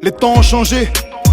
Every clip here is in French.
Les temps ont changé,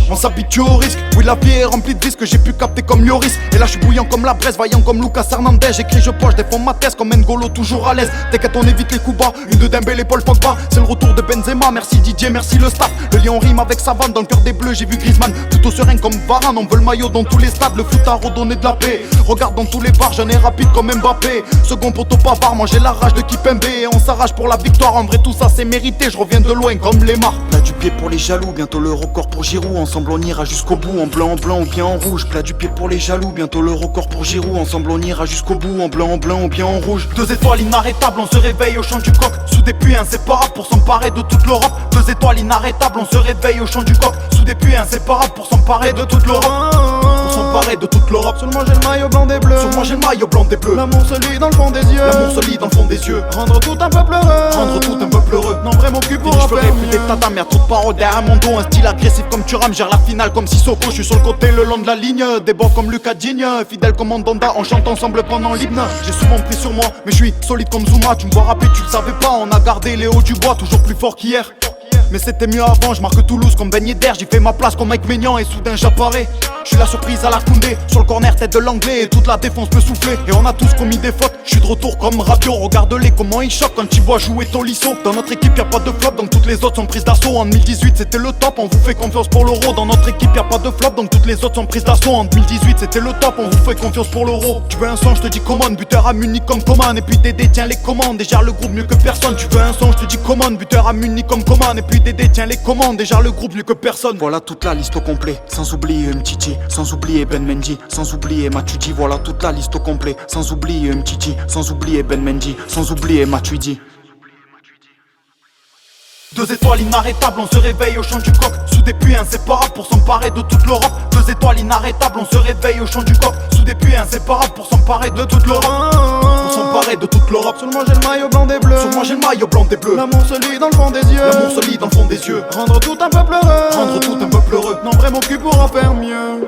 on s'habitue au risque. Oui, la vie est remplie de risques que j'ai pu capter comme Lloris. Et là je suis bouillant comme la Bresse, vaillant comme Lucas Hernandez. J'écris, je poche, défends ma thèse comme N'Golo, toujours à l'aise. T'inquiète, on évite les coups bas, une de Dembélé, Paul Pogba. C'est le retour de Benzema, merci Didier, merci le staff. Le lion rime avec Savane, dans le cœur des bleus j'ai vu Griezmann. Plutôt serein comme Varane, on veut le maillot dans tous les stades. Le foot a redonné de la paix, regarde dans tous les bars, j'en ai rapide comme Mbappé. Second poteau Pavard, moi j'ai la rage de Kipembe. Et on s'arrache pour la victoire, en vrai tout ça c'est mérité. Je reviens de loin comme Lemar. Plat du pied pour les jaloux, bientôt le record pour Giroud. Ensemble on ira jusqu'au bout, en blanc ou bien en rouge. Plat du pied pour les jaloux, bientôt le record pour Giroud. Ensemble on ira jusqu'au bout, en blanc ou bien en rouge. 2 étoiles inarrêtables, on se réveille au chant du coq. Soudés puis inséparables pour s'emparer de toute l'Europe. 2 étoiles inarrêtables, on se réveille au chant du coq. Soudés puis inséparables pour s'emparer de toute l'Europe. Pour s'emparer de toute l'Europe. Sur moi j'ai le maillot blanc des bleus. Sur moi j'ai le maillot blanc des bleus. L'amour se lit dans le fond des yeux. L'amour se lit dans le fond des yeux. Rendre tout un peu heureux. Rendre tout un peu heureux. Non vraiment cul pour je en ferai faire plus des mieux. tatas, merde, trop de paroles derrière mon dos. Un style agressif comme Thuram, gère la finale comme Sissoko. Je suis sur le côté le long de la ligne, des bords comme Lucas Digne. Fidèle comme Mandanda, on chante ensemble pendant l'hymne. J'ai souvent pris sur moi, mais je suis solide comme Zuma. Tu me vois rapper, tu le savais pas, on a gardé les hauts du bois, toujours plus fort qu'hier. Mais c'était mieux avant, je marque Toulouse comme Ben Yedder. J'y fais ma place comme Mike Maignan et soudain j'apparais. Je suis la surprise à la Koundé, sur le corner tête de l'anglais. Et toute la défense peut souffler, et on a tous commis des fautes. Je suis de retour comme Rabiot, regarde-les comment ils choquent quand ils voient jouer Tolisso. Dans notre équipe y'a pas de flop, donc toutes les autres sont prises d'assaut. En 2018 c'était le top, on vous fait confiance pour l'euro. Dans notre équipe y'a pas de flop, donc toutes les autres sont prises d'assaut. En 2018 c'était le top, on vous fait confiance pour l'euro. Tu veux un son, je te dis commande, buteur à Munich comme Coman. Et puis Dédé tient les commandes, et gère le groupe mieux que personne. Tu veux un son, je te dis commande, buteur à Munich comme Coman. Et puis Dédé tient les commandes, et gère le groupe mieux que personne. Voilà toute la liste au complet, sans oublier Mtiti, sans oublier Ben Mendy, sans oublier Matuidi. Voilà toute la liste au complet, sans oublier Mtiti, sans oublier Ben Mendy, sans oublier Matuidi. 2 étoiles inarrêtables, on se réveille au chant du coq. Soudés puis inséparables pour s'emparer de toute l'Europe. 2 étoiles inarrêtables, on se réveille au chant du coq. Soudés puis inséparables pour s'emparer de toute l'Europe. Pour s'emparer de toute l'Europe. Sur moi j'ai le maillot blanc des bleus. Sur moi j'ai le maillot blanc des bleus. L'amour se lit dans le fond des yeux. L'amour se lit dans le fond des yeux. Rendre tout un peu heureux. Rendre tout un peu heureux. Non vraiment cul pour en faire mieux.